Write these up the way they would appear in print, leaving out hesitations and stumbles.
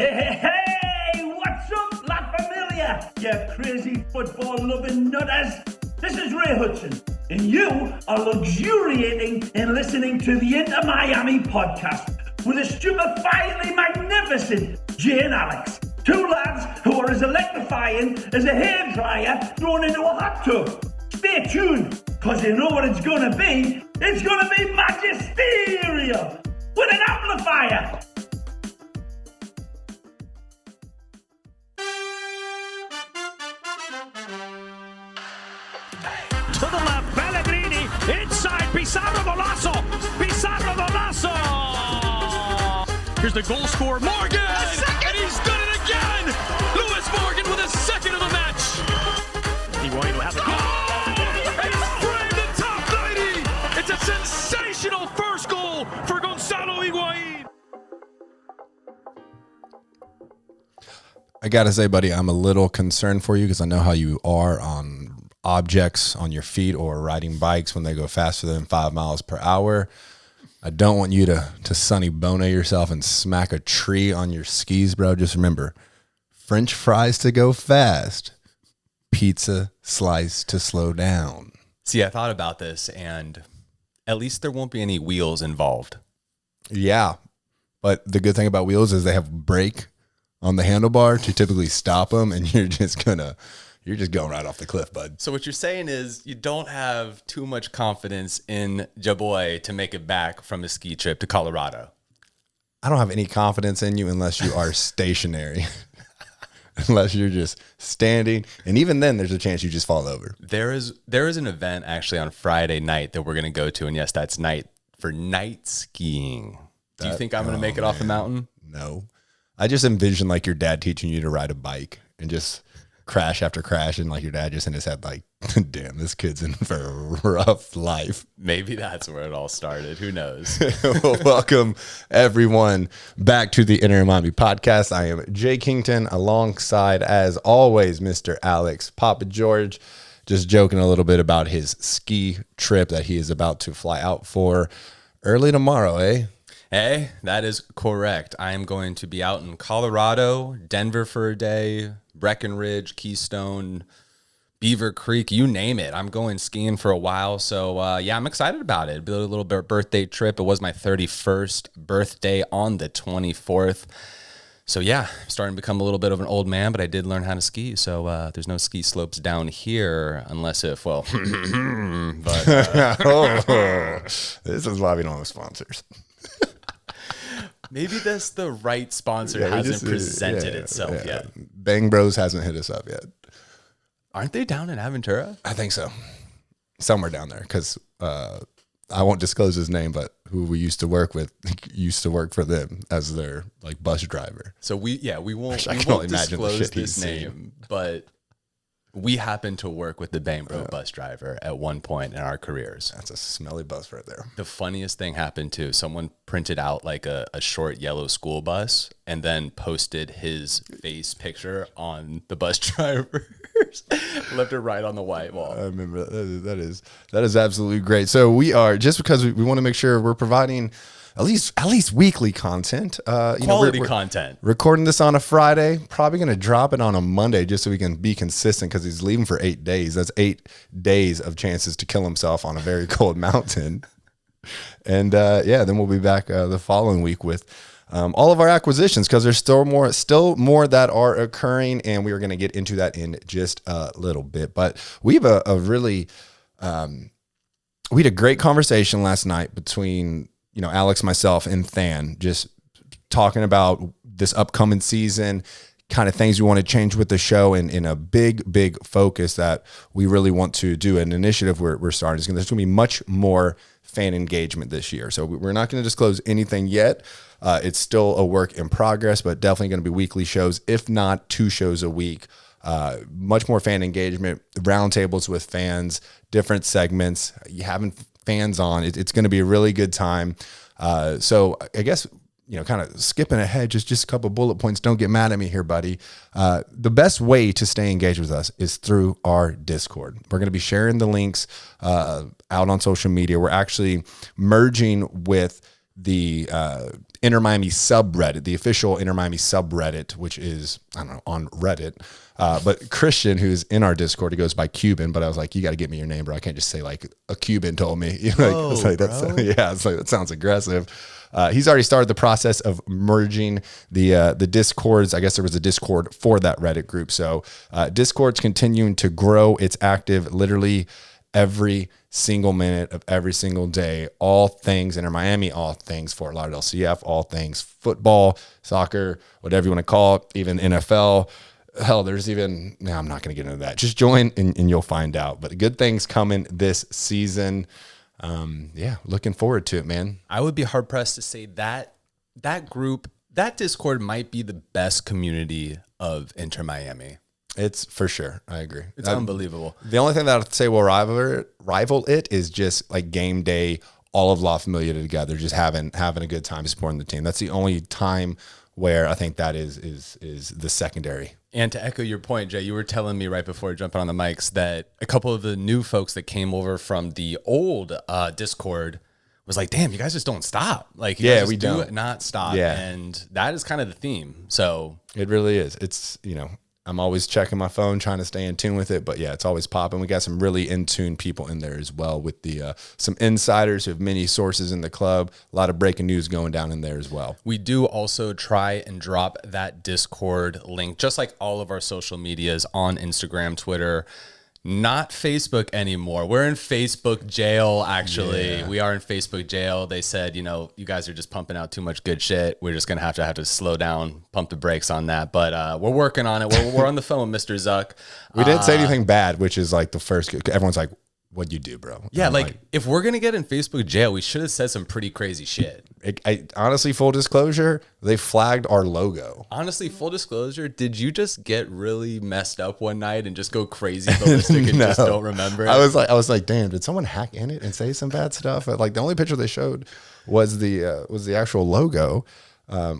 Hey, what's up, La Familia? You crazy football-loving nutters. This is Ray Hudson, and you are luxuriating in listening to the Inter Miami podcast with the stupefyingly magnificent Jay and Alex. Two lads who are as electrifying as a hairdryer thrown into a hot tub. Stay tuned, because you know what it's going to be. It's going to be magisterial with an amplifier. To the left, Pellegrini, inside, Pizarro Golazo, Pizarro Golazo! Here's the goal scorer, Morgan! And he's done it again! Lewis Morgan with his second of the match! Higuain will have the goal! He's framed the top 90! It's a sensational first goal for Gonzalo Higuain! I gotta say, buddy, I'm a little concerned for you because I know how you are on objects on your feet or riding bikes when they go faster than 5 miles per hour. I don't want you to Sonny Bono yourself and smack a tree on your skis, bro. Just remember, French fries to go fast, pizza slice to slow down. See, I thought about this, and at least there won't be any wheels involved. Yeah, but the good thing about wheels is they have brake on the handlebar to typically stop them, and you're just going right off the cliff, bud. So what you're saying is you don't have too much confidence in Jaboy to make it back from a ski trip to Colorado. I don't have any confidence in you unless you are stationary, unless you're just standing. And even then, there's a chance you just fall over. There is an event actually on Friday night that we're going to go to. And yes, that's night skiing. Do you think I'm going to make it off the mountain? No. I just envision like your dad teaching you to ride a bike and just crash after crash, and like your dad just in his head like, damn, this kid's in for a rough life. Maybe that's where it all started. Who knows? Well, welcome everyone back to the Inter Miami podcast. I am Jay Kington alongside, as always, Mr. Alex Papa George, just joking a little bit about his ski trip that he is about to fly out for early tomorrow, eh? Hey, that is correct. I am going to be out in Colorado, Denver for a day, Breckenridge, Keystone, Beaver Creek, you name it. I'm going skiing for a while. So, yeah, I'm excited about it. It'll be a little birthday trip. It was my 31st birthday on the 24th. So, yeah, I'm starting to become a little bit of an old man, but I did learn how to ski. So, there's no ski slopes down here unless if, well, but, this is why we don't have sponsors. Maybe that's the right sponsor hasn't presented itself yet. Bang Bros hasn't hit us up yet. Aren't they down in Aventura? I think so. Somewhere down there, because I won't disclose his name, but who we used to work with used to work for them as their like bus driver. So we won't imagine disclose this name, but we happened to work with the Bang Bro bus driver at one point in our careers. That's a smelly bus right there. The funniest thing happened too. Someone printed out like a short yellow school bus and then posted his face picture on the bus driver. Left it right on the white wall. I remember that is absolutely great. So we are, just because we want to make sure we're providing at least weekly content, quality content. Recording this on a Friday, probably going to drop it on a Monday just so we can be consistent, because he's leaving for 8 days. That's 8 days of chances to kill himself on a very cold mountain. And then we'll be back the following week with all of our acquisitions, because there's still more that are occurring, and we are going to get into that in just a little bit. But we have a really we had a great conversation last night between Alex, myself, and Than, just talking about this upcoming season, kind of things we want to change with the show, and in a big focus that we really want to do, an initiative we're starting. There's going to be much more fan engagement this year. So we're not going to disclose anything yet. It's still a work in progress, but definitely going to be weekly shows, if not 2 shows a week. Much more fan engagement, roundtables with fans, different segments, you having fans on. It's going to be a really good time. So I guess, kind of skipping ahead, just a couple bullet points. Don't get mad at me here, buddy. The best way to stay engaged with us is through our Discord. We're going to be sharing the links out on social media. We're actually merging with the Inter Miami subreddit, the official Inter Miami subreddit, which is, I don't know, on Reddit. But Christian, who's in our Discord, he goes by Cuban, but I was like, you got to get me your name, bro. I can't just say like a Cuban told me. It's like, that sounds aggressive. He's already started the process of merging the Discords. I guess there was a Discord for that Reddit group. So Discord's continuing to grow. It's active literally every single minute of every single day. All things Inter Miami, all things Fort Lauderdale CF, all things football, soccer, whatever you want to call it, even NFL. Hell, there's even, I'm not going to get into that. Just join and you'll find out. But good things coming this season. Looking forward to it, man. I would be hard pressed to say that group, that Discord might be the best community of Inter Miami. It's for sure. I agree. It's unbelievable. The only thing that I'd say will rival it is just like game day, all of La Familia together, just having a good time supporting the team. That's the only time where I think that is the secondary. And to echo your point, Jay, you were telling me right before jumping on the mics that a couple of the new folks that came over from the old Discord was like, damn, you guys just don't stop. Like, you guys just do it, not stop. Yeah. And that is kind of the theme. So it really is. It's, I'm always checking my phone, trying to stay in tune with it. But yeah, it's always popping. We got some really in tune people in there as well with the some insiders who have many sources in the club. A lot of breaking news going down in there as well. We do also try and drop that Discord link, just like all of our social medias on Instagram, Twitter. Not Facebook anymore. We're in Facebook jail, actually. Yeah. We are in Facebook jail. They said, you guys are just pumping out too much good shit. We're just going to have to slow down, pump the brakes on that. But we're working on it. We're on the phone with Mr. Zuck. We didn't say anything bad, which is like the first. Everyone's like, what'd you do, bro? Yeah, like if we're going to get in Facebook jail, we should have said some pretty crazy shit. Honestly, full disclosure, they flagged our logo. Honestly, full disclosure, did you just get really messed up one night and just go crazy ballistic and just don't remember it? I was like, damn, did someone hack in it and say some bad stuff? Like the only picture they showed was the actual logo.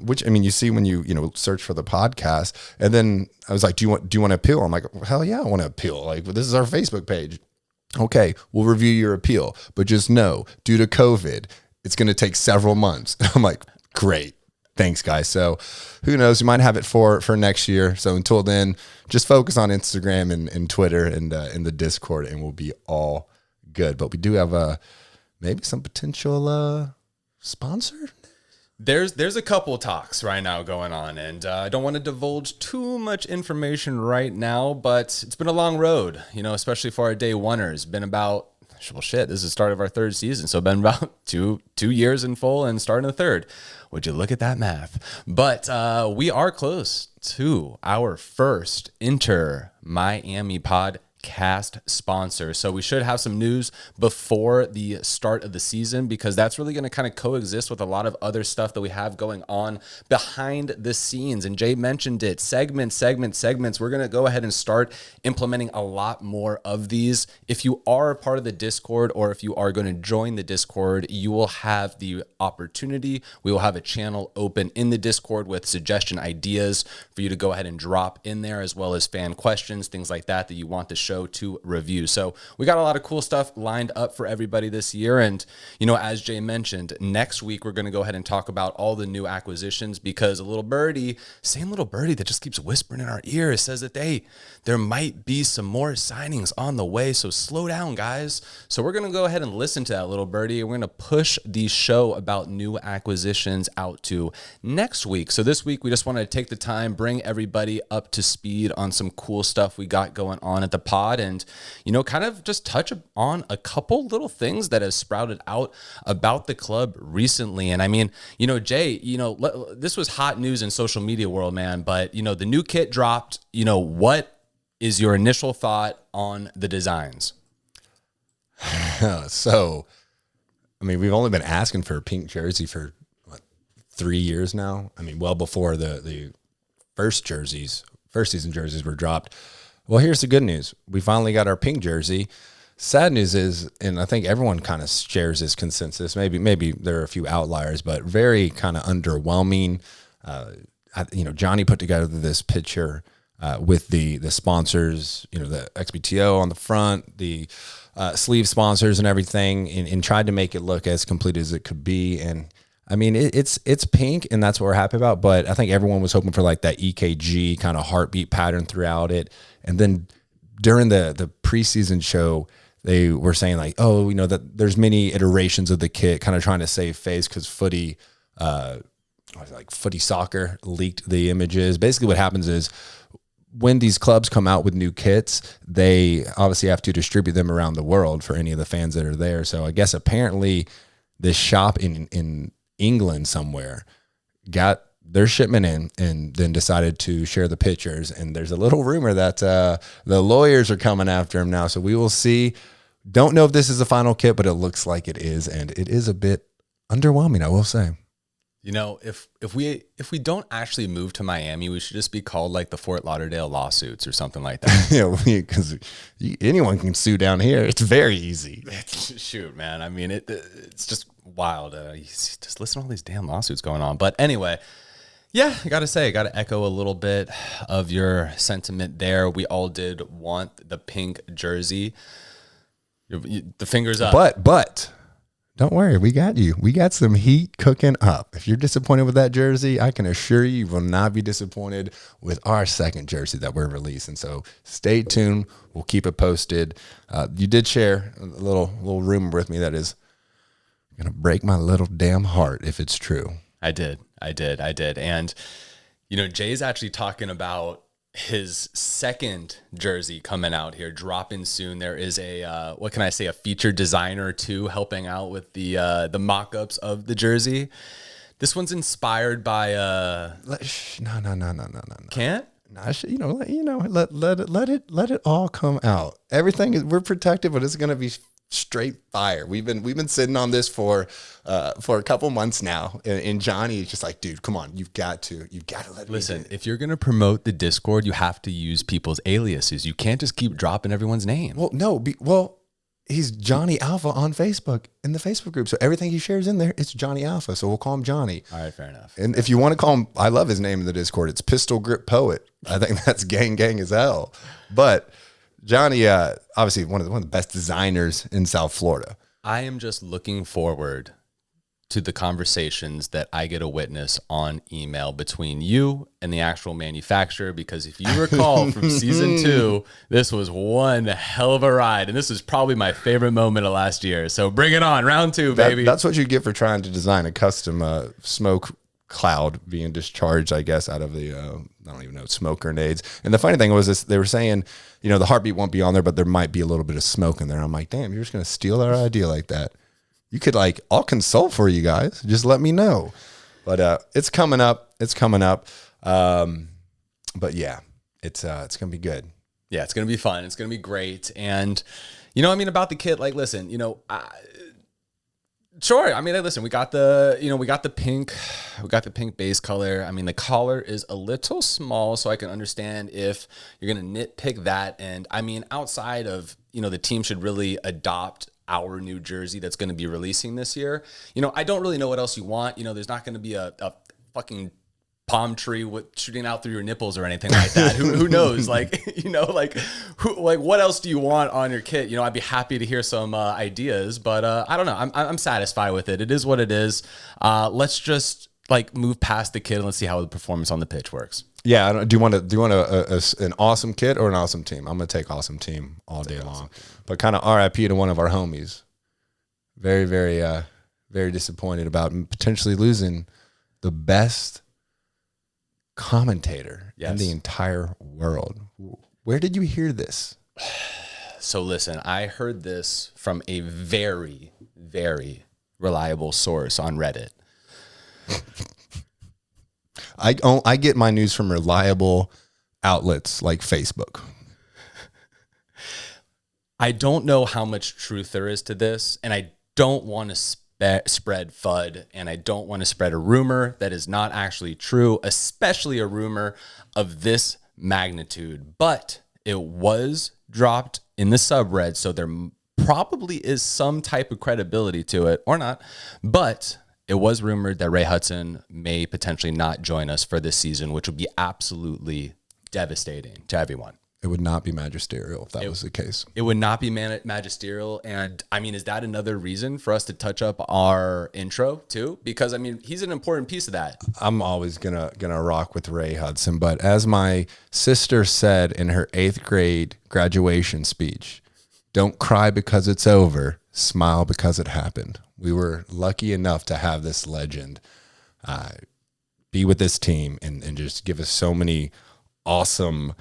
Which, I mean, you see when you search for the podcast. And then I was like, do you want to appeal? I'm like, hell yeah, I want to appeal. Like, this is our Facebook page. Okay, we'll review your appeal, but just know, due to COVID, it's going to take several months. I'm like, great. Thanks, guys. So who knows? We might have it for next year. So until then, just focus on Instagram and Twitter and in the Discord, and we'll be all good. But we do have maybe some potential sponsor. There's a couple talks right now going on, and I don't want to divulge too much information right now, but it's been a long road, especially for our day oneers. Been about, this is the start of our third season, so been about two years in full and starting the third. Would you look at that math? But we are close to our first Inter Miami podcast sponsor. So we should have some news before the start of the season, because that's really going to kind of coexist with a lot of other stuff that we have going on behind the scenes. And Jay mentioned it, segments. We're going to go ahead and start implementing a lot more of these. If you are a part of the Discord, or if you are going to join the Discord, you will have the opportunity. We will have a channel open in the Discord with suggestion ideas for you to go ahead and drop in there, as well as fan questions, things like that you want the show to review. So we got a lot of cool stuff lined up for everybody this year. And, as Jay mentioned, next week, we're going to go ahead and talk about all the new acquisitions, because a little birdie that just keeps whispering in our ear says that there might be some more signings on the way. So slow down, guys. So we're going to go ahead and listen to that little birdie. We're going to push the show about new acquisitions out to next week. So this week, we just wanted to take the time, bring everybody up to speed on some cool stuff we got going on at the pod, and kind of just touch on a couple little things that have sprouted out about the club recently. And I mean, Jay, this was hot news in social media world, man, but the new kit dropped. What is your initial thought on the designs? So, I mean, we've only been asking for a pink jersey for 3 years now. I mean, well before the first season jerseys were dropped. Well, here's the good news. We finally got our pink jersey. Sad news is, and I think everyone kind of shares this consensus, maybe there are a few outliers, but very kind of underwhelming. Johnny put together this picture with the sponsors, the XBTO on the front, the sleeve sponsors and everything, and tried to make it look as complete as it could be. And I mean, it's pink, and that's what we're happy about. But I think everyone was hoping for like that EKG kind of heartbeat pattern throughout it. And then during the preseason show, they were saying like, oh, you know, that there's many iterations of the kit, kind of trying to save face because Footy Soccer leaked the images. Basically, what happens is when these clubs come out with new kits, they obviously have to distribute them around the world for any of the fans that are there. So I guess apparently this shop in England somewhere got their shipment in and then decided to share the pictures. And there's a little rumor that the lawyers are coming after him now. So we will see. Don't know if this is the final kit, but it looks like it is. And it is a bit underwhelming, I will say. You know, if we don't actually move to Miami, we should just be called like the Fort Lauderdale lawsuits or something like that. Yeah, because anyone can sue down here. It's very easy. Shoot, man. I mean, it's just wild. You just listen to all these damn lawsuits going on. But anyway, yeah, I got to echo a little bit of your sentiment there. We all did want the pink jersey. The fingers up. But don't worry, we got you. We got some heat cooking up. If you're disappointed with that jersey, I can assure you will not be disappointed with our second jersey that we're releasing. So stay tuned. We'll keep it posted. You did share a little rumor with me that is going to break my little damn heart if it's true. I did. And, you know, Jay's actually talking about his second jersey coming out here, dropping soon. There is a a featured designer too helping out with the mock-ups of the jersey. This one's inspired by no. Can't? Let it all come out. Everything is, we're protected, but it's gonna be straight fire. We've been sitting on this for a couple months now, and Johnny is just like, dude, come on, you've got to let me listen. If you're gonna promote the Discord, you have to use people's aliases. You can't just keep dropping everyone's name. Well, no, he's Johnny Alpha on Facebook in the Facebook group, so everything he shares in there, it's Johnny Alpha. So we'll call him Johnny. All right, fair enough. And if you want to call him, I love his name in the Discord. It's Pistol Grip Poet. I think that's gang as hell, but. Johnny, obviously one of the best designers in South Florida. I am just looking forward to the conversations that I get to witness on email between you and the actual manufacturer, because if you recall from season 2, this was one hell of a ride, and this is probably my favorite moment of last year. So bring it on, round 2, baby. That's what you get for trying to design a custom smoke cloud being discharged, I guess, out of the I don't even know, smoke grenades. And the funny thing was this, they were saying, you know, the heartbeat won't be on there, but there might be a little bit of smoke in there. I'm like, damn, you're just gonna steal our idea like that. You could I'll consult for you guys. Just let me know. But it's coming up. But yeah, it's gonna be good. Yeah, it's gonna be fun. It's gonna be great. And you know, I mean, about the kit, like, listen, you know, sure. I mean, listen, we got the pink base color. I mean, the collar is a little small, so I can understand if you're going to nitpick that. And I mean, outside of, you know, the team should really adopt our new jersey that's going to be releasing this year. You know, I don't really know what else you want. You know, there's not going to be a fucking palm tree with shooting out through your nipples or anything like that. Who knows? Like, you know, what else do you want on your kit? You know, I'd be happy to hear some ideas, but I don't know. I'm satisfied with it. It is what it is. Let's just move past the kit and let's see how the performance on the pitch works. Yeah. Do you want an awesome kit or an awesome team? I'm gonna take awesome team all day long, but kind of RIP to one of our homies. Very, very, very disappointed about potentially losing the best commentator in the entire world. Where did you hear this? So listen, I heard this from a very, very reliable source on Reddit. I get my news from reliable outlets like Facebook. I don't know how much truth there is to this, and I don't want to spread FUD, and I don't want to spread a rumor that is not actually true, especially a rumor of this magnitude. But it was dropped in the subred, so there probably is some type of credibility to it, or not. But it was rumored that Ray Hudson may potentially not join us for this season, which would be absolutely devastating to everyone. It would not be magisterial if that was the case. It would not be magisterial. And I mean, is that another reason for us to touch up our intro too? Because I mean, he's an important piece of that. I'm always gonna rock with Ray Hudson, but as my sister said in her 8th grade graduation speech, don't cry because it's over, smile because it happened. We were lucky enough to have this legend be with this team and just give us so many awesome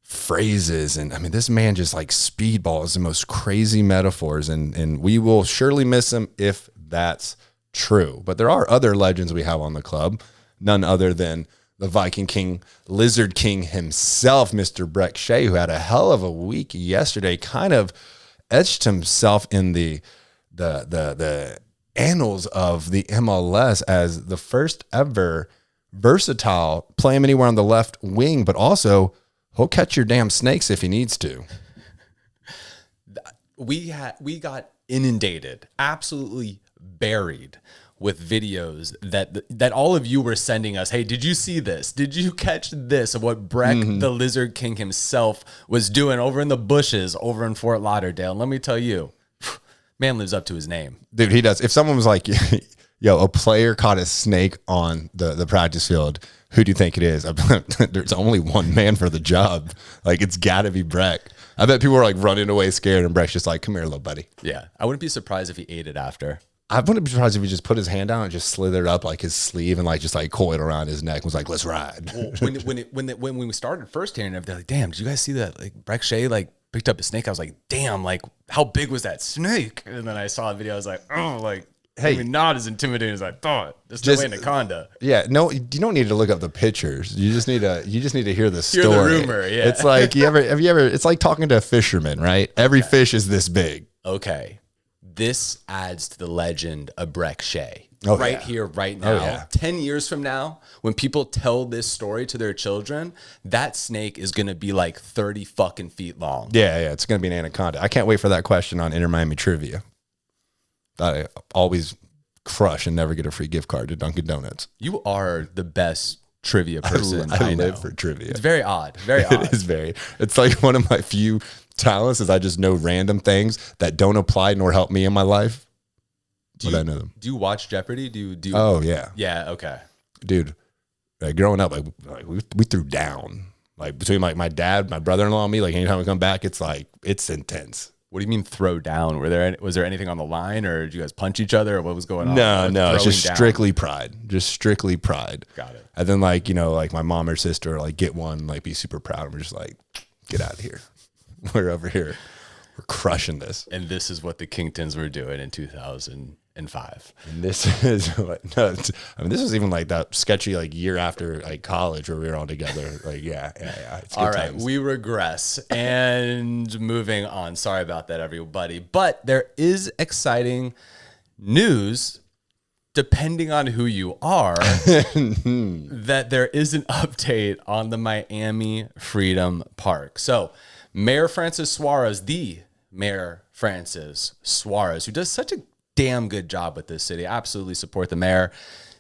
phrases. And I mean, this man just like speedballs the most crazy metaphors, and we will surely miss him if that's true. But there are other legends we have on the club, none other than the Viking King, Lizard King himself, Mr. Brek Shea, who had a hell of a week yesterday, kind of etched himself in the annals of the MLS as the first ever versatile, play him anywhere on the left wing, but also he'll catch your damn snakes if he needs to. We got inundated, absolutely buried with videos that all of you were sending us. Hey, did you see this? Did you catch this of what Brek, the Lizard King himself, was doing over in the bushes over in Fort Lauderdale? And let me tell you, man lives up to his name. Dude, he does. If someone was like, yo, a player caught a snake on the practice field, who do you think it is? There's only one man for the job. Like, it's got to be Brek. I bet people were like running away scared, and Brek's just like, come here, little buddy. Yeah. I wouldn't be surprised if he ate it after. I wouldn't be surprised if he just put his hand down and just slithered up like his sleeve and like just like coiled around his neck and was like, let's ride. Well, when we started first hearing it, they're like, damn, did you guys see that? Like, Brek Shea like picked up a snake. I was like, damn, like how big was that snake? And then I saw a video. I was like, oh, like, hey, I mean, not as intimidating as I thought. Just no anaconda. Yeah, no, you don't need to look up the pictures. You just need to hear the story. Hear the rumor. Yeah, it's like have you ever? It's like talking to a fisherman, right? Every fish is this big. Okay, this adds to the legend of Brek Shea. Oh, right yeah. here, right now. Oh, yeah. 10 years from now, when people tell this story to their children, that snake is going to be like 30 fucking feet long. Yeah, it's going to be an anaconda. I can't wait for that question on Inter Miami Trivia. I always crush and never get a free gift card to Dunkin' Donuts. You are the best trivia person I know. live for trivia. It's very odd. Very odd. It is it's like one of my few talents is I just know random things that don't apply nor help me in my life. I know them. Do you watch Jeopardy? Do you? Oh, yeah. Yeah, okay. Dude, growing up, like we threw down. Like between like my dad, my brother-in-law, and me, like anytime we come back, it's like, it's intense. What do you mean throw down? Was there anything on the line, or did you guys punch each other, or what was going on? No, it's just down? strictly pride. Just strictly pride. Got it. And then like, like my mom or sister like get one, like be super proud. And we're just like, get out of here. We're over here. We're crushing this. And this is what the Kingtons were doing in 2005. And this is this was even like that sketchy like year after like college where we were all together. Like, yeah. It's all right, we regress and moving on. Sorry about that, everybody. But there is exciting news, depending on who you are, that there is an update on the Miami Freedom Park. So Mayor Francis Suarez, who does such a damn good job with this city. I absolutely support the mayor.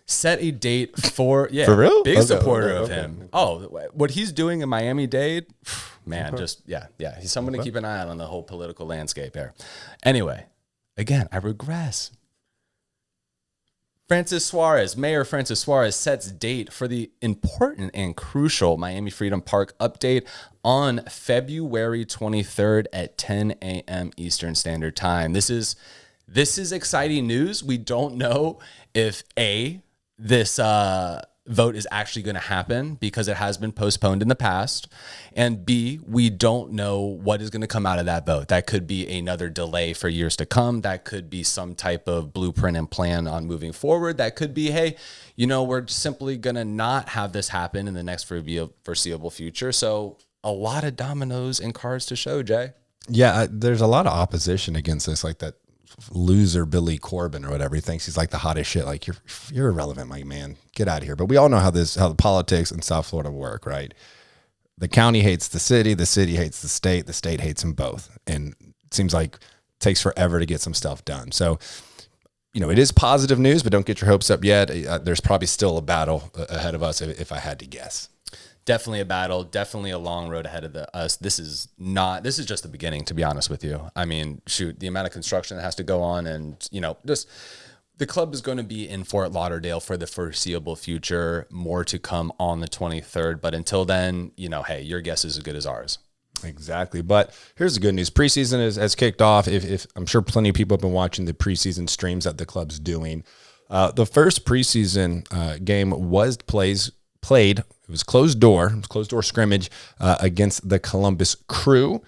Set a date for For real? big Okay, supporter okay, of okay. him. Oh, what he's doing in Miami-Dade, man, just yeah. He's someone to keep an eye on the whole political landscape here. Anyway, again, I regress. Mayor Francis Suarez sets date for the important and crucial Miami Freedom Park update on February 23rd at 10 a.m. Eastern Standard Time. This is exciting news. We don't know if this vote is actually going to happen because it has been postponed in the past, and B, we don't know what is going to come out of that vote. That could be another delay for years to come. That could be some type of blueprint and plan on moving forward. That could be, hey, we're simply going to not have this happen in the next foreseeable future. So a lot of dominoes and cards to show, Jay. Yeah, there's a lot of opposition against this, like that loser Billy Corbin or whatever. He thinks he's like the hottest shit. Like, you're irrelevant, my man. Get out of here. But we all know how the politics in South Florida work, right? The county hates the city hates the state hates them both. And it seems like it takes forever to get some stuff done. So, it is positive news, but don't get your hopes up yet. There's probably still a battle ahead of us if I had to guess. Definitely a battle, definitely a long road ahead of us. This is just the beginning, to be honest with you. I mean, shoot, the amount of construction that has to go on, and just the club is going to be in Fort Lauderdale for the foreseeable future. More to come on the 23rd, but until then, hey, your guess is as good as ours. Exactly. But here's the good news. Preseason has kicked off. If I'm sure plenty of people have been watching the preseason streams that the club's doing. The first preseason game was played. It was closed door scrimmage against the Columbus Crew.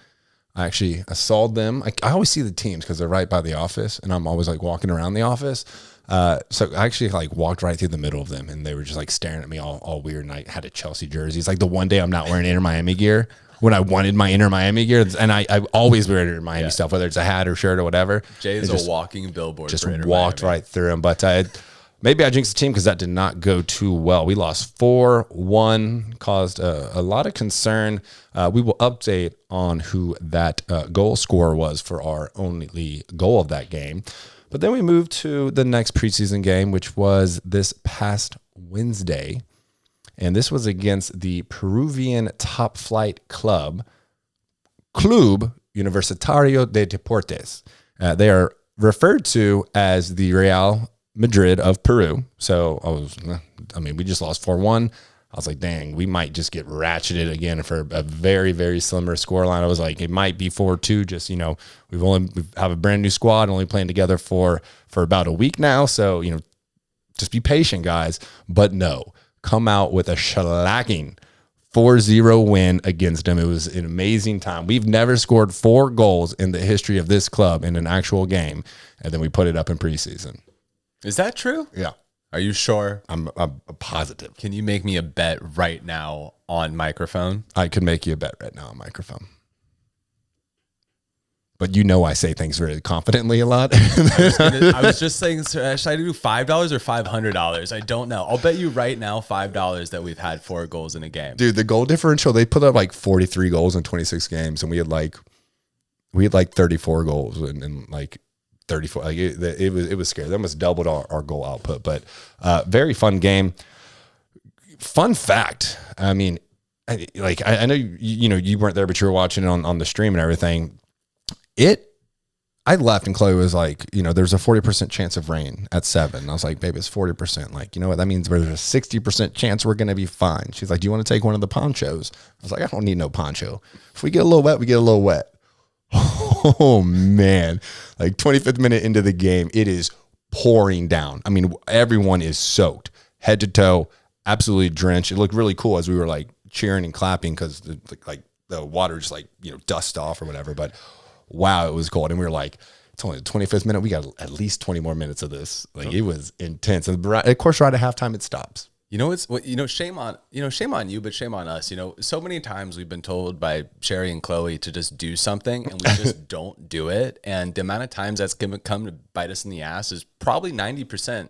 I saw them. I always see the teams because they're right by the office, and I'm always like walking around the office. So I actually like walked right through the middle of them, and they were just like staring at me all weird. And I had a Chelsea jersey. It's like the one day I'm not wearing Inter Miami gear when I wanted my Inter Miami gear, and I always wear Inter Miami stuff, whether it's a hat or shirt or whatever. Jay is a walking billboard. Just for Inter walked Miami. right through them, but maybe I jinxed the team because that did not go too well. We lost 4-1, caused a lot of concern. We will update on who that goal scorer was for our only goal of that game. But then we moved to the next preseason game, which was this past Wednesday. And this was against the Peruvian top flight Club Universitario de Deportes. They are referred to as the Real Madrid of Peru. So we just lost 4-1. I was like, dang, we might just get ratcheted again for a very, very similar scoreline. I was like, it might be 4-2. Just, we have a brand new squad, only playing together for about a week now. So, just be patient, guys. But no, come out with a shellacking 4-0 win against them. It was an amazing time. We've never scored 4 goals in the history of this club in an actual game. And then we put it up in preseason. Is that true? Yeah. Are you sure? I'm positive. Can you make me a bet right now on microphone? I could make you a bet right now on microphone. But I say things very confidently a lot. I was just saying, should I do $5 or $500? I don't know. I'll bet you right now $5 that we've had 4 goals in a game. Dude, the goal differential, they put up like 43 goals in 26 games, and we had like 34 goals and like 34. Like it was scary. They almost doubled our goal output, but very fun game. Fun fact. I mean, I know you weren't there, but you were watching it on the stream and everything. I left and Chloe was like, there's a 40% chance of rain at 7. And I was like, babe, it's 40%. Like, you know what? That means there's a 60% chance we're going to be fine. She's like, do you want to take one of the ponchos? I was like, I don't need no poncho. If we get a little wet, we get a little wet. Oh man, like 25th minute into the game, it is pouring down. I mean, everyone is soaked head to toe, absolutely drenched. It looked really cool as we were like cheering and clapping because the water just dust off or whatever. But wow, it was cold. And we were like, it's only the 25th minute. We got at least 20 more minutes of this. Like it was intense. And of course, right at halftime, it stops. Shame on you, but shame on us. So many times we've been told by Sherry and Chloe to just do something and we just don't do it. And the amount of times that's going to come to bite us in the ass is probably 90%.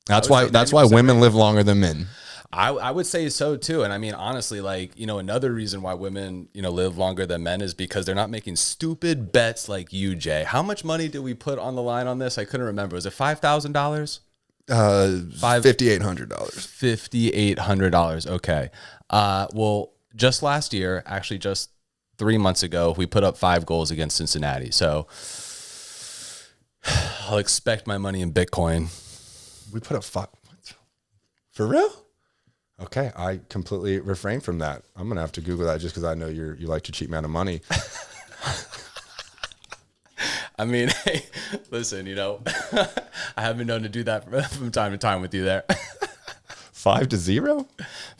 That's why women live longer than men. I would say so too. And I mean, honestly, another reason why women, live longer than men is because they're not making stupid bets like you, Jay. How much money did we put on the line on this? I couldn't remember. Was it $5,000? $5,800. $5,800. Okay. Well, just last year, actually just 3 months ago, we put up 5 goals against Cincinnati. So I'll expect my money in Bitcoin. We put up 5. What? For real? Okay. I completely refrain from that. I'm going to have to Google that just because I know you like to cheat me out of money. I mean, hey, listen, I have been known to do that from time to time with you there. 5-0?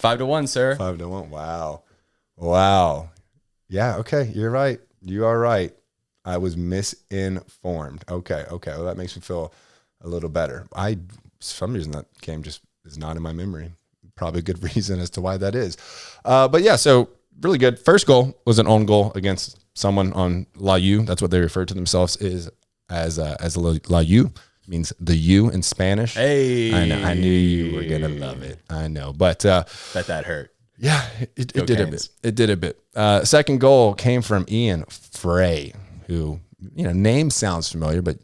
5-1, sir. 5-1. Wow. Yeah. Okay. You're right. You are right. I was misinformed. Okay. Well, that makes me feel a little better. For some reason that game just is not in my memory. Probably a good reason as to why that is. But yeah, so really good. First goal was an own goal against someone on La U. That's what they refer to themselves as La U. Means the U in Spanish. Hey, I knew you were gonna love it. I know, but bet that hurt. Yeah, it did a bit. It did a bit. Second goal came from Ian Frey, who name sounds familiar, but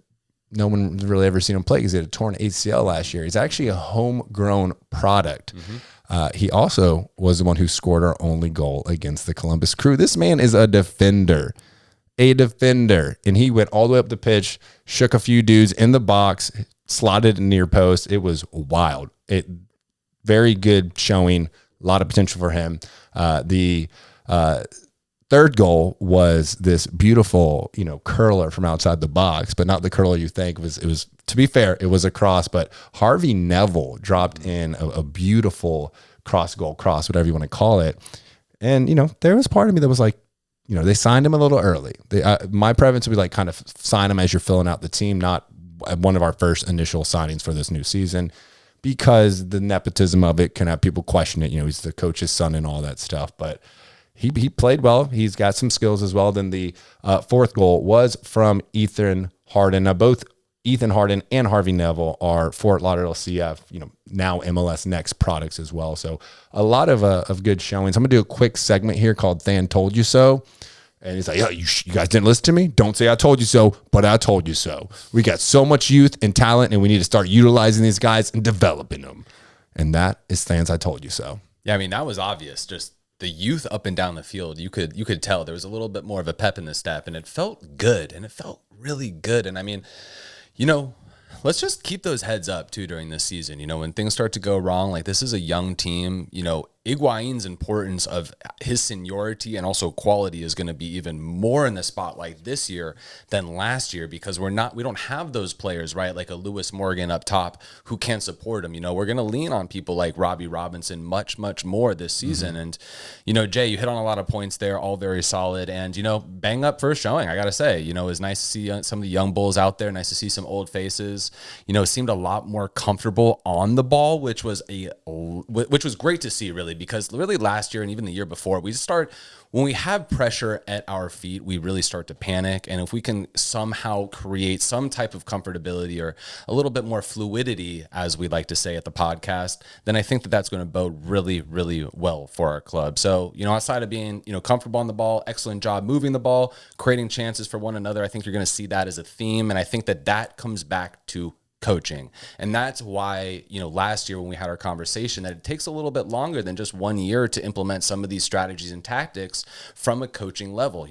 no one's really ever seen him play because he had a torn ACL last year. He's actually a homegrown product. He also was the one who scored our only goal against the Columbus Crew. This man is a defender, and he went all the way up the pitch, shook a few dudes in the box, slotted in near post. It was wild. Very good showing, a lot of potential for him. The third goal was this beautiful, curler from outside the box, but not the curler you think. It was to be fair, it was a cross, but Harvey Neville dropped in a beautiful cross, whatever you want to call it. And, there was part of me that was like, they signed him a little early. My preference would be like kind of sign him as you're filling out the team, not one of our first initial signings for this new season, because the nepotism of it can have people question it. He's the coach's son and all that stuff, but he played well. He's got some skills as well. Then the fourth goal was from Ethan Harden. Now, both Ethan Harden and Harvey Neville are Fort Lauderdale CF, now MLS Next products as well. So a lot of good showings. I'm going to do a quick segment here called Than Told You So. And he's like, yeah, you guys didn't listen to me? Don't say I told you so, but I told you so. We got so much youth and talent, and we need to start utilizing these guys and developing them. And that is Than's I Told You So. Yeah, I mean, that was obvious. Just the youth up and down the field, you could tell there was a little bit more of a pep in the step, and it felt good, and it felt really good. And I mean, let's just keep those heads up too during this season. When things start to go wrong, like this is a young team, Higuain's importance of his seniority and also quality is going to be even more in the spotlight this year than last year, because we don't have those players, right? Like a Lewis Morgan up top who can support him. We're going to lean on people like Robbie Robinson much, much more this season. Mm-hmm. And, Jay, you hit on a lot of points there, all very solid. And, bang up first showing, I got to say, it was nice to see some of the young bulls out there. Nice to see some old faces, seemed a lot more comfortable on the ball, which was great to see, really. Because really last year and even the year before, when we have pressure at our feet, we really start to panic. And if we can somehow create some type of comfortability or a little bit more fluidity, as we like to say at the podcast, then I think that's going to bode really, really well for our club. So, outside of being, comfortable on the ball, excellent job moving the ball, creating chances for one another, I think you're going to see that as a theme. And I think that comes back to coaching. And that's why, last year when we had our conversation, that it takes a little bit longer than just 1 year to implement some of these strategies and tactics from a coaching level.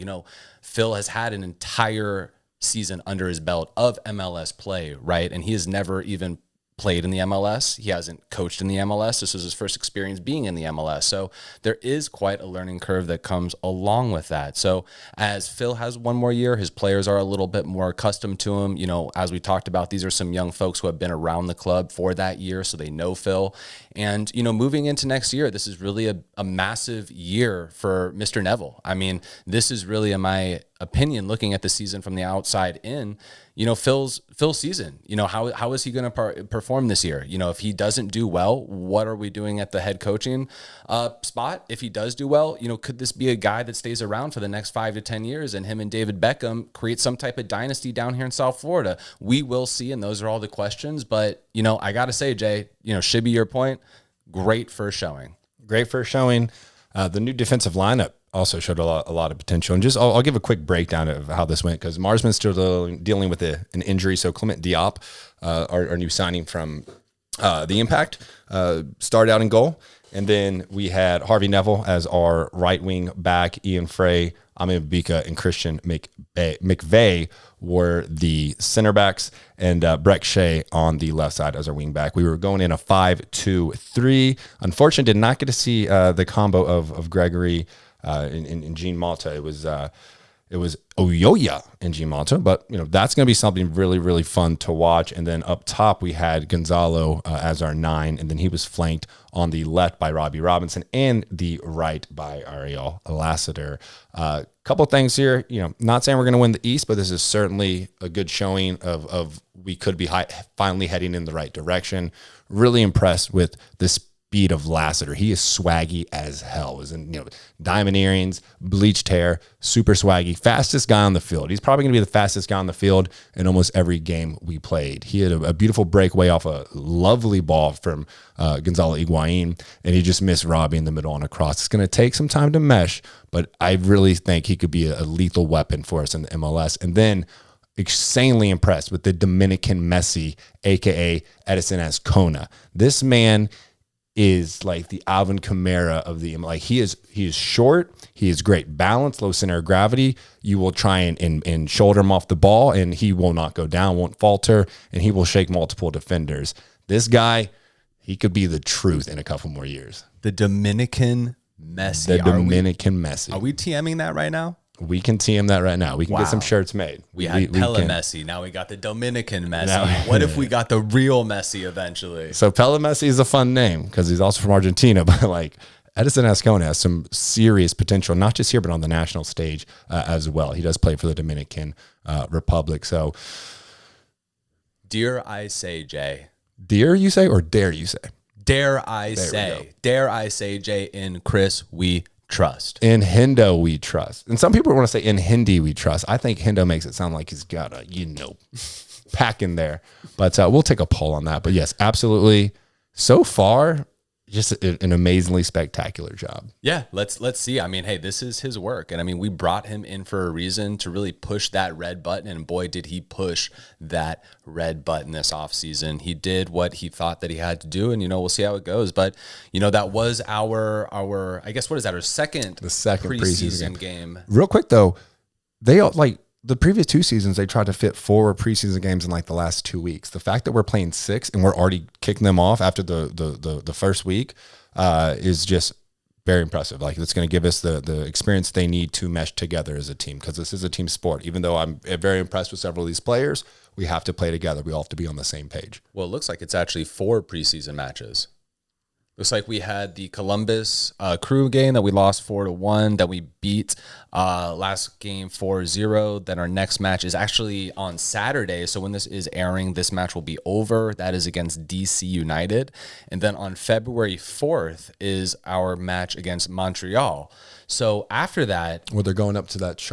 Phil has had an entire season under his belt of MLS play, right? And he has never even played in the MLS. He hasn't coached in the MLS. This was his first experience being in the MLS. So there is quite a learning curve that comes along with that. So as Phil has one more year, his players are a little bit more accustomed to him. As we talked about, these are some young folks who have been around the club for that year, so they know Phil. And, moving into next year, this is really a massive year for Mr. Neville. I mean, this is really, in my opinion, looking at the season from the outside in, Phil's season, how is he going to perform this year? If he doesn't do well, what are we doing at the head coaching spot? If he does do well, could this be a guy that stays around for the next 5 to 10 years and him and David Beckham create some type of dynasty down here in South Florida? We will see. And those are all the questions. But, I got to say, Jay, should be your point. Great first showing. The new defensive lineup also showed a lot of potential. And just I'll give a quick breakdown of how this went, because Marsman's still dealing with an injury. So Clement Diop, our new signing from the Impact, started out in goal. And then we had Harvey Neville as our right wing back. Ian Frey, Amin Babika, and Christian McVeigh were the center backs, and Breck Shea on the left side as our wing back. We were going in a 5-2-3. Unfortunately, did not get to see the combo of Gregory and Jean Malta. It was Oyoya and Jean Malta, but that's going to be something really, really fun to watch. And then up top, we had Gonzalo as our 9, and then he was flanked on the left by Robbie Robinson and the right by Ariel Lassiter. Couple things here, not saying we're going to win the East, but this is certainly a good showing of we could be finally heading in the right direction. Really impressed with the speed of Lassiter. He is swaggy as hell. Was in diamond earrings, bleached hair, super swaggy, fastest guy on the field. He's probably going to be the fastest guy on the field in almost every game we played. He had a beautiful breakaway off a lovely ball from Gonzalo Higuain, and he just missed Robbie in the middle on a cross. It's going to take some time to mesh, but I really think he could be a lethal weapon for us in the MLS. And then insanely impressed with the Dominican Messi, aka Edison Azcona. This man is like the Alvin Kamara of the, like he is short, he is great balance, low center of gravity. You will try and shoulder him off the ball and he will not go down, won't falter, and he will shake multiple defenders. This guy, he could be the truth in a couple more years. The Dominican Messi. The Dominican Messi. Are we TMing that right now? We can TM that right now. We can get some shirts made. We had Pele Messi. Now we got the Dominican Messi. What if we got the real Messi eventually? So Pele Messi is a fun name because he's also from Argentina, but like Edison Ascona has some serious potential, not just here, but on the national stage as well. He does play for the Dominican Republic. So, dare I say, Jay? Dear you say, or dare you say? Dare I say, Jay, in Chris, we trust. In Hendo, we trust. And some people want to say in Hindi, we trust. I think Hendo makes it sound like he's got a, pack in there. But we'll take a poll on that. But yes, absolutely. So far, just an amazingly spectacular job. Yeah, let's see. I mean, hey, this is his work. And I mean, we brought him in for a reason to really push that red button. And boy, did he push that red button this offseason. He did what he thought that he had to do. And, we'll see how it goes. But, that was our I guess, what is that? Our second preseason game. Real quick, though, they all like the previous 2 seasons, they tried to fit 4 preseason games in like the last 2 weeks. The fact that we're playing 6 and we're already kicking them off after the first week is just very impressive. Like it's going to give us the experience they need to mesh together as a team because this is a team sport. Even though I'm very impressed with several of these players, we have to play together. We all have to be on the same page. Well, it looks like it's actually 4 preseason matches. Looks like we had the Columbus Crew game that we lost 4-1, that we beat last game 4-0. Then our next match is actually on Saturday. So when this is airing, this match will be over. That is against DC United. And then on February 4th is our match against Montreal. So after that... Well, they're going up to that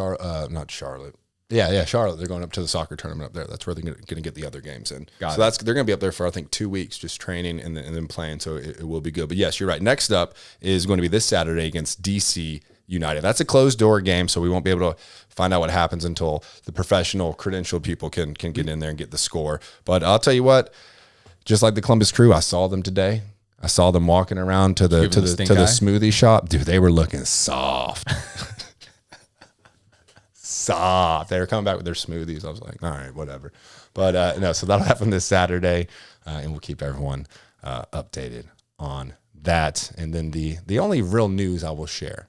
not Charlotte. Yeah, Charlotte. They're going up to the soccer tournament up there. That's where they're going to get the other games in. They're going to be up there for I think 2 weeks, just training and then playing. So it will be good. But yes, you're right. Next up is going to be this Saturday against DC United. That's a closed door game, so we won't be able to find out what happens until the professional, credentialed people can get in there and get the score. But I'll tell you what, just like the Columbus Crew, I saw them today. I saw them walking around to the smoothie shop. Dude, they were looking soft. Soft. They were coming back with their smoothies. I was like, all right, whatever. But no, so that'll happen this Saturday, and we'll keep everyone updated on that. And then the only real news I will share,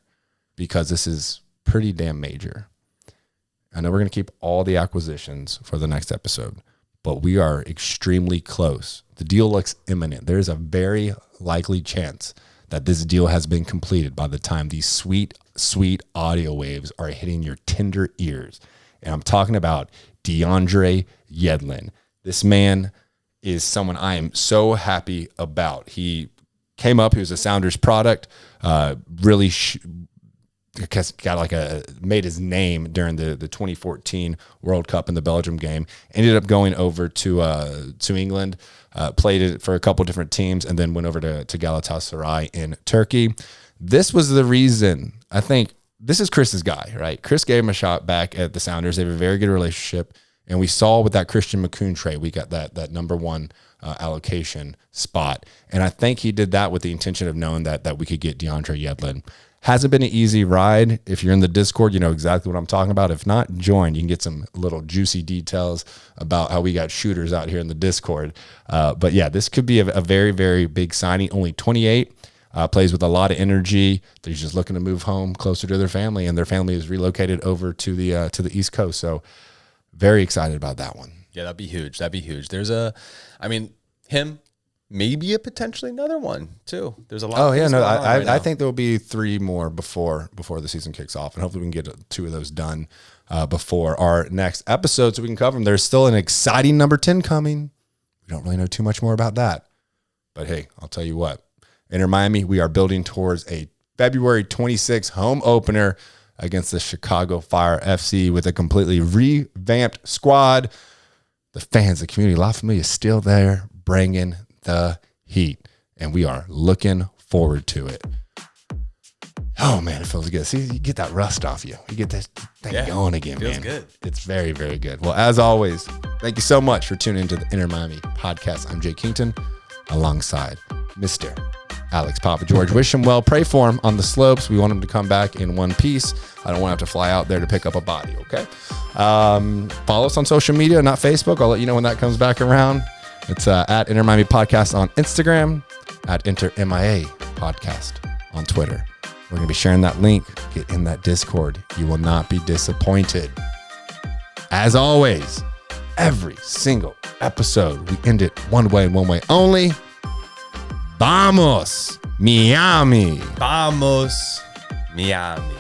because this is pretty damn major. I know we're going to keep all the acquisitions for the next episode, but we are extremely close. The deal looks imminent. There is a very likely chance that this deal has been completed by the time these sweet audio waves are hitting your tender ears. And I'm talking about DeAndre Yedlin. This man is someone I am so happy about. He came up, he was a Sounders product, really made his name during the 2014 World Cup in the Belgium game. Ended up going over to England, played it for a couple different teams, and then went over to Galatasaray in Turkey. This was the reason, I think, this is Chris's guy, right? Chris gave him a shot back at the Sounders. They have a very good relationship, and we saw with that Christian McCoon trade, we got that number 1 allocation spot, and I think he did that with the intention of knowing that we could get DeAndre Yedlin. Hasn't been an easy ride. If you're in the Discord, you know exactly what I'm talking about. If not, join. You can get some little juicy details about how we got shooters out here in the Discord. But yeah, this could be a very, very big signing. Only 28, plays with a lot of energy. They're just looking to move home closer to their family, and their family is relocated over to the East Coast. So very excited about that one. Yeah, that'd be huge. There's him. Maybe potentially another one too. There's a lot. Oh yeah, no, I think there will be 3 more before the season kicks off, and hopefully we can get 2 of those done before our next episode, so we can cover them. There's still an exciting number 10 coming. We don't really know too much more about that, but hey, I'll tell you what. Inter Miami, we are building towards a February 26th home opener against the Chicago Fire FC with a completely revamped squad. The fans, the community, La Familia is still there, bringing the heat, and we are looking forward to it. Oh man, it feels good. See, you get that rust off you. You get this thing going again, feels man. Good. It's very, very good. Well, as always, thank you so much for tuning into the Inter Miami podcast. I'm Jay Kington, alongside Mr. Alex Papa George. Wish him well. Pray for him on the slopes. We want him to come back in one piece. I don't want to have to fly out there to pick up a body, okay? Follow us on social media, not Facebook. I'll let you know when that comes back around. It's at Inter Miami Podcast on Instagram, at Inter MIA Podcast on Twitter. We're going to be sharing that link. Get in that Discord. You will not be disappointed. As always, every single episode, we end it one way and one way only. Vamos, Miami. Vamos, Miami.